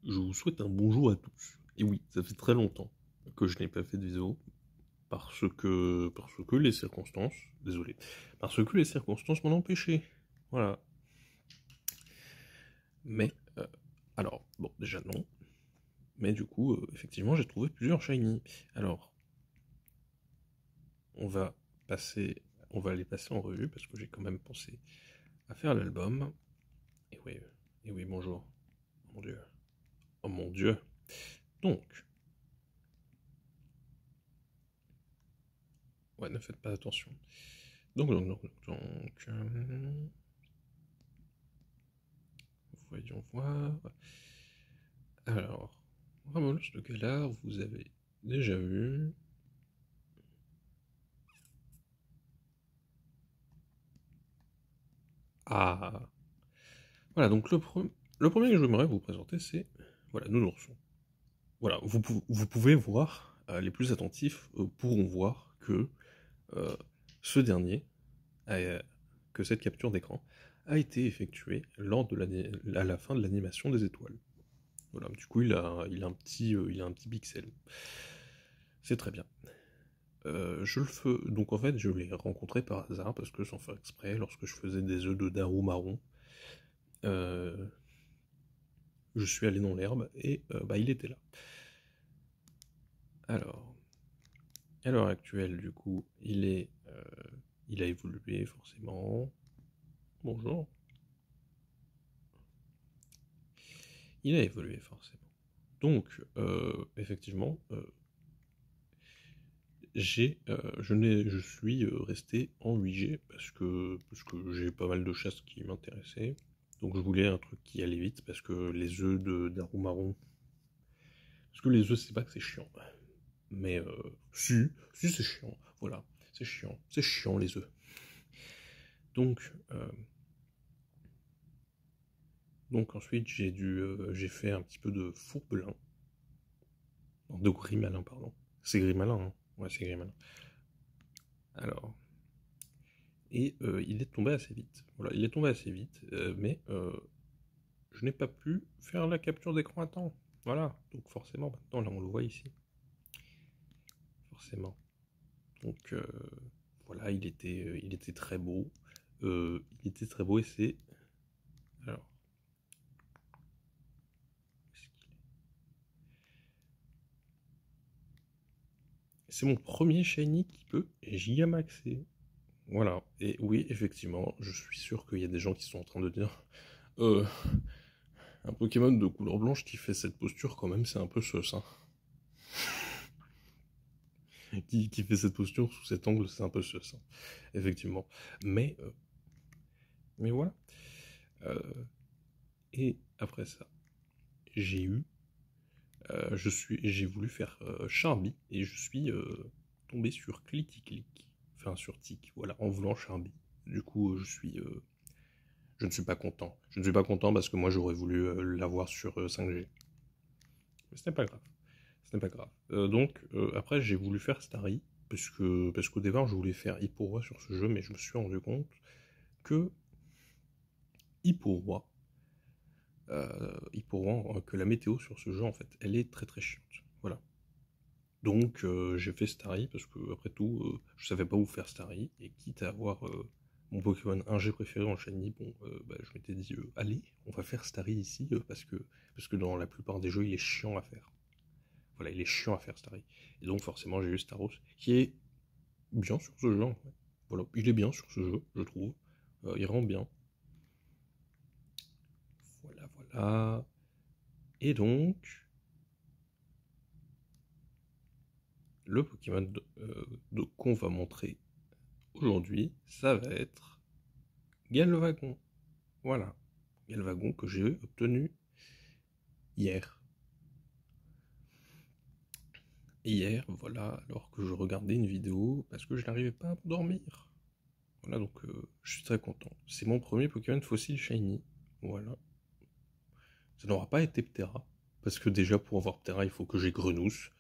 Je vous souhaite un bonjour à tous. Et oui, ça fait très longtemps que je n'ai pas fait de vidéo parce que les circonstances, désolé, parce que les circonstances m'en ont empêché. Voilà. Mais alors, bon, déjà non. Mais du coup, effectivement, j'ai trouvé plusieurs shiny. Alors, on va on va les passer en revue parce que j'ai quand même pensé à faire l'album. Et oui, bonjour. Mon Dieu. Oh mon Dieu. Donc, ouais, ne faites pas attention. Voyons voir. Alors, Ramos de Galar, vous avez déjà vu. Ah, voilà, donc le premier que j'aimerais vous présenter, c'est, voilà, Nounourson. Voilà, vous pouvez voir, les plus attentifs pourront voir que euh, ce dernier, que cette capture d'écran, a été effectuée à la fin de l'animation des étoiles. Voilà, du coup, il a un petit pixel. C'est très bien. Je le fais, donc en fait, je l'ai rencontré par hasard parce que sans faire exprès, lorsque je faisais des œufs de Darou marron, euh, je suis allé dans l'herbe et bah, il était là. Alors, à l'heure actuelle, du coup, il a évolué forcément. Bonjour. Il a évolué forcément. Donc, effectivement, je suis resté en 8G parce que j'ai pas mal de chasses qui m'intéressaient. Donc je voulais un truc qui allait vite parce que les œufs de Darumaron. Parce que les œufs, c'est pas que c'est chiant. Mais si c'est chiant. Voilà, c'est chiant. C'est chiant les œufs. Donc, ensuite j'ai fait un petit peu de fourbelin. Non, de grimalin, pardon. C'est grimalin, hein. Ouais, c'est grimalin. Alors, et il est tombé assez vite. Voilà, il est tombé assez vite, mais je n'ai pas pu faire la capture d'écran à temps. Voilà, donc forcément, maintenant, là, on le voit ici. Forcément. Donc, voilà, il était très beau. Il était très beau et c'est... Alors... C'est mon premier shiny qui peut gigamaxer. Voilà, et oui, effectivement, je suis sûr qu'il y a des gens qui sont en train de dire euh, un Pokémon de couleur blanche qui fait cette posture, quand même, c'est un peu sus, hein. Qui fait cette posture sous cet angle, c'est un peu sus, hein. Effectivement. Mais, euh, mais voilà. Euh, et après ça, j'ai eu. J'ai voulu faire Charby, et je suis tombé sur Click. Enfin, sur Tic, voilà, en voulant Charby. Du coup, je ne suis pas content. Je ne suis pas content parce que moi j'aurais voulu l'avoir sur 5G. Mais ce n'est pas grave. Ce n'est pas grave. Après j'ai voulu faire Starry parce qu'au départ je voulais faire Hipporoi sur ce jeu, mais je me suis rendu compte que Hipporoi, que la météo sur ce jeu en fait, elle est très très chiante. Voilà. Donc j'ai fait Starry parce que après tout, je savais pas où faire Starry et quitte à avoir mon Pokémon 1G préféré en shiny, bon, bah, je m'étais dit allez, on va faire Starry ici parce que dans la plupart des jeux il est chiant à faire. Voilà, il est chiant à faire Starry. Et donc forcément j'ai eu Staros qui est bien sur ce jeu. En fait. Voilà, il est bien sur ce jeu, je trouve. Il rend bien. Voilà, voilà. Et donc le Pokémon qu'on va montrer aujourd'hui, ça va être Galvagon. Voilà. Galvagon que j'ai obtenu hier. Hier, voilà, alors que je regardais une vidéo parce que je n'arrivais pas à dormir. Voilà, donc je suis très content. C'est mon premier Pokémon fossile shiny. Voilà. Ça n'aura pas été Ptera, parce que déjà pour avoir Ptera, il faut que j'ai Grenousse.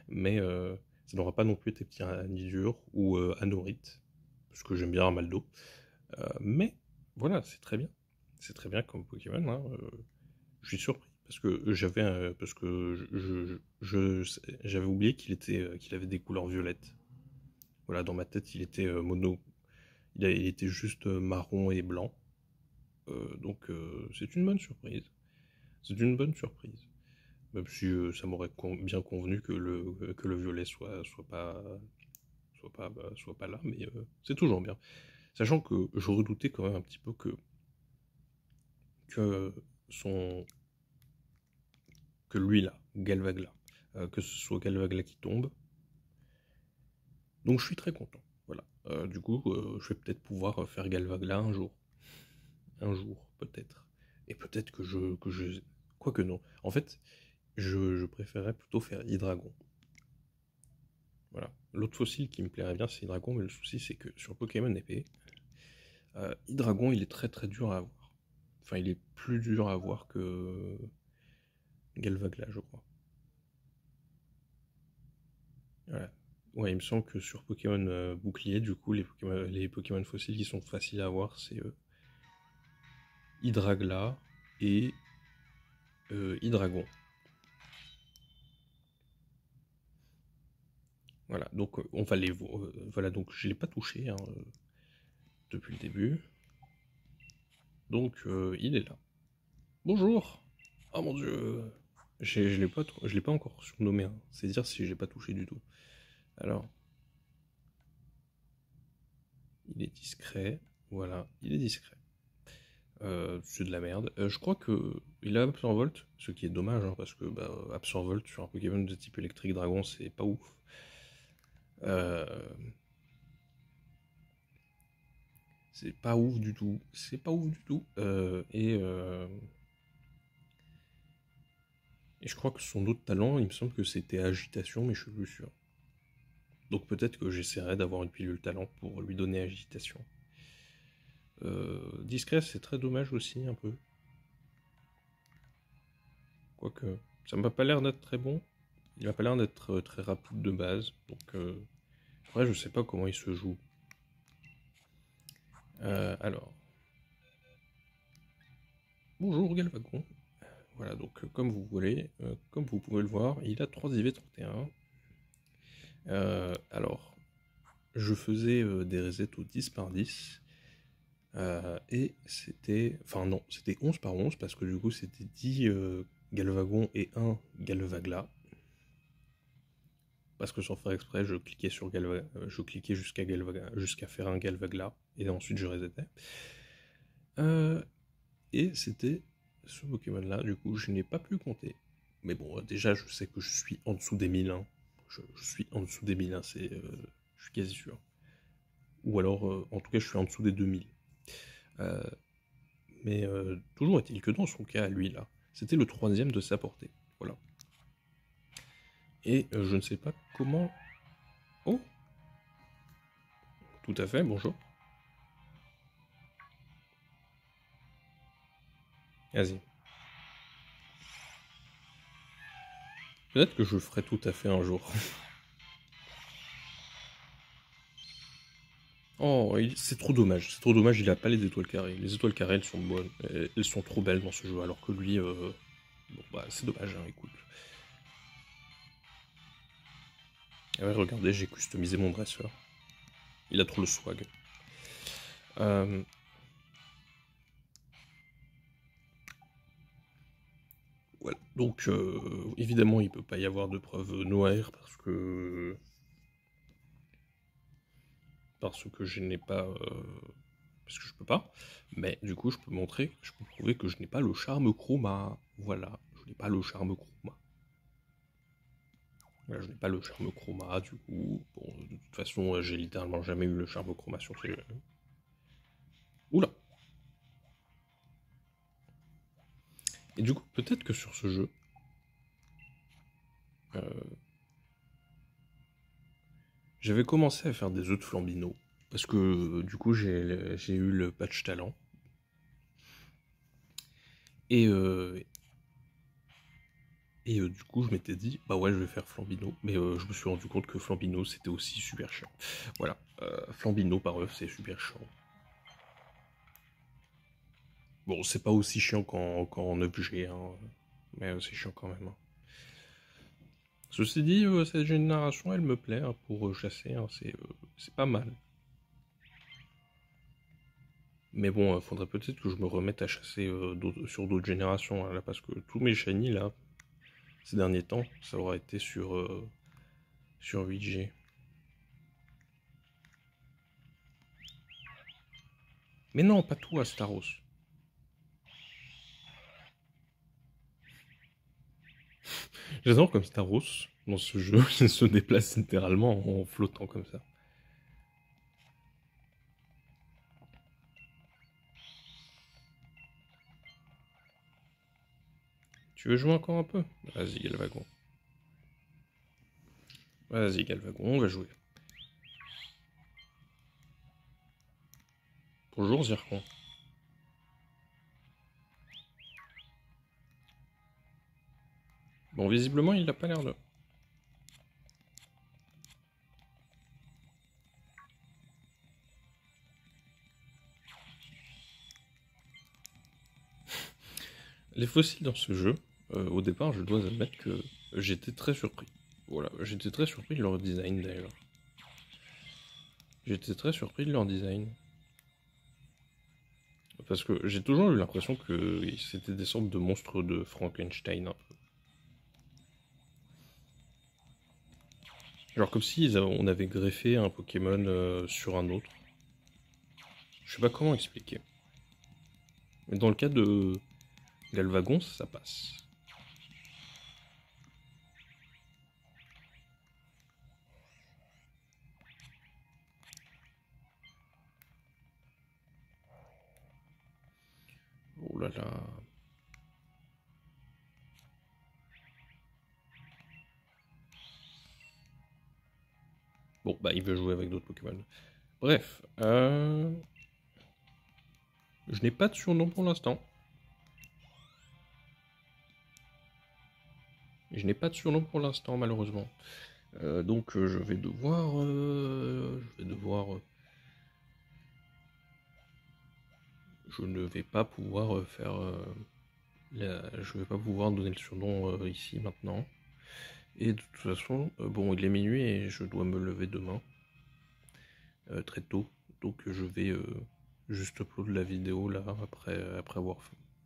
Mais ça n'aura pas non plus été Tyranidur ou Anorith, parce que j'aime bien Armaldo. Mais voilà, c'est très bien. c'est très bien comme Pokémon, hein, je suis surpris, parce que j'avais oublié qu'il avait des couleurs violettes. Voilà, dans ma tête, il était mono, il était juste marron et blanc. Donc c'est une bonne surprise. C'est une bonne surprise. Même si ça m'aurait bien convenu que le violet soit pas là, mais c'est toujours bien. Sachant que je redoutais quand même un petit peu que son que lui là, Galvagla, que ce soit Galvagla qui tombe. Donc je suis très content. Voilà. Du coup, je vais peut-être pouvoir faire Galvagla un jour. Un jour, peut-être. Et peut-être quoique non. En fait, je préférerais plutôt faire Hydreigon. Voilà. L'autre fossile qui me plairait bien, c'est Hydreigon, mais le souci, c'est que sur Pokémon épée, Hydreigon, il est très très dur à avoir. Enfin, il est plus dur à avoir que Galvagla, je crois. Voilà. Ouais, il me semble que sur Pokémon bouclier, du coup, les Pokémon fossiles qui sont faciles à avoir, c'est Hydreigon et Hydreigon. Voilà, donc on va les voir. Voilà, donc je ne l'ai pas touché hein, depuis le début. Donc il est là. Bonjour. Oh mon dieu. Je l'ai pas encore surnommé. Hein. C'est dire si je l'ai pas touché du tout. Alors, il est discret. Voilà, il est discret. C'est de la merde. Je crois que il a Absorvolt, ce qui est dommage hein, parce que Absorvolt sur un Pokémon de type électrique dragon, c'est pas ouf. C'est pas ouf du tout. C'est pas ouf du tout. Et je crois que son autre talent, il me semble que c'était agitation, mais je suis plus sûr. Donc peut-être que j'essaierai d'avoir une pilule talent pour lui donner agitation. Discret, c'est très dommage aussi, un peu. Quoique, ça m'a pas l'air d'être très bon. Il m'a pas l'air d'être très rapide de base. Donc, après, je sais pas comment il se joue. Alors. Bonjour Galvagon. Voilà, donc comme vous voulez, comme vous pouvez le voir, il a 3 IV31. Alors, je faisais des resets au 10 par 10. Et c'était... Enfin non, c'était 11 par 11 parce que du coup c'était 10 Galvagon et 1 Galvagla. Parce que sans faire exprès, je cliquais sur je cliquais jusqu'à faire un Galvagla et ensuite je resetais. Et c'était ce Pokémon là, du coup je n'ai pas pu compter. Mais bon, déjà je sais que je suis en dessous des 1000. Hein. Je suis en dessous des 1000, hein, je suis quasi sûr. Ou alors, en tout cas, je suis en dessous des 2000. Mais toujours est-il que dans son cas, lui là, c'était le 3e de sa portée. Voilà. Et je ne sais pas comment... Oh! Tout à fait, bonjour. Vas-y. Peut-être que je le ferai tout à fait un jour. Oh, c'est trop dommage, il a pas les étoiles carrées. Les étoiles carrées, elles sont bonnes, elles sont trop belles dans ce jeu, alors que lui, bon bah c'est dommage, hein, écoute. Ah ouais, regardez, j'ai customisé mon dresseur. Il a trop le swag. Voilà, donc évidemment il peut pas y avoir de preuve noire parce que je n'ai pas... parce que je peux pas, mais du coup je peux prouver que je n'ai pas le charme chroma. Voilà, je n'ai pas le charme chroma. Voilà, je n'ai pas le charme chroma, du coup, bon, de toute façon j'ai littéralement jamais eu le charme chroma sur ces jeux. Oula! Et du coup, peut-être que sur ce jeu, j'avais commencé à faire des œufs de Flambino, parce que du coup j'ai eu le patch talent. Et du coup je m'étais dit, bah ouais je vais faire Flambino, mais je me suis rendu compte que Flambino c'était aussi super chiant. Voilà, Flambino par œuf c'est super chiant. Bon, c'est pas aussi chiant qu'en objet, hein, mais c'est chiant quand même, hein. Ceci dit, cette génération, elle me plaît, hein, pour chasser, hein, c'est pas mal. Mais bon, faudrait peut-être que je me remette à chasser sur d'autres générations, hein, là, parce que tous mes shiny, là, ces derniers temps, ça aura été sur 8G. Mais non, pas tout à Staros. J'adore comme Staros, dans ce jeu, il se déplace littéralement en flottant comme ça. Tu veux jouer encore un peu? Vas-y, Galvagon. Vas-y, Galvagon, on va jouer. Bonjour, Zircon. Bon, visiblement, il n'a pas l'air de... Les fossiles dans ce jeu, au départ, je dois admettre que j'étais très surpris. Voilà, j'étais très surpris de leur design, d'ailleurs. J'étais très surpris de leur design. Parce que j'ai toujours eu l'impression que c'était des sortes de monstres de Frankenstein, un peu. Genre comme si on avait greffé un Pokémon sur un autre. Je sais pas comment expliquer. Mais dans le cas de Galvagon, ça passe. Oh là là. Bon, bah il veut jouer avec d'autres Pokémon. Bref, je n'ai pas de surnom pour l'instant. Je n'ai pas de surnom pour l'instant, malheureusement. Donc je vais devoir... je ne vais pas pouvoir faire... je vais pas pouvoir donner le surnom ici, maintenant. Et de toute façon, bon, il est minuit et je dois me lever demain. Très tôt. Donc je vais juste upload la vidéo, là, après avoir...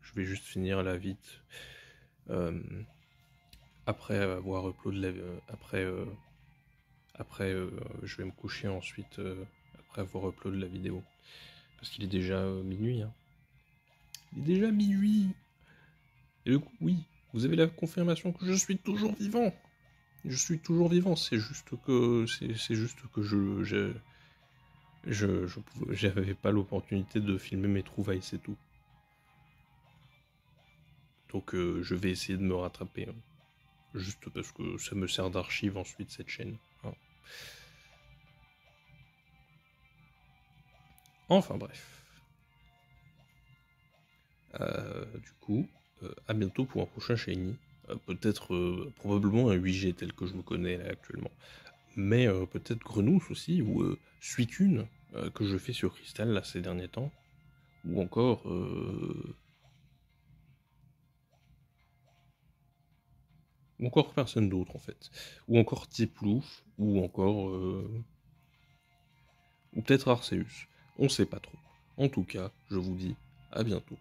Je vais juste finir la vite. Après avoir upload la... après, je vais me coucher ensuite, après avoir upload la vidéo. Parce qu'il est déjà minuit, hein. Il est déjà minuit. Et du coup, oui, vous avez la confirmation que je suis toujours vivant. Je suis toujours vivant, c'est juste que... C'est juste que j'avais pas l'opportunité de filmer mes trouvailles, c'est tout. Donc je vais essayer de me rattraper, hein. Juste parce que ça me sert d'archive ensuite, cette chaîne, hein. Enfin bref. Du coup, à bientôt pour un prochain Shiny. Peut-être, probablement un 8G tel que je le connais là, actuellement. Mais peut-être Grenousse aussi, ou Suicune, que je fais sur Crystal là ces derniers temps. Ou encore... ou encore personne d'autre en fait. Ou encore Tiplouf, ou encore... ou peut-être Arceus. On sait pas trop. En tout cas, je vous dis à bientôt.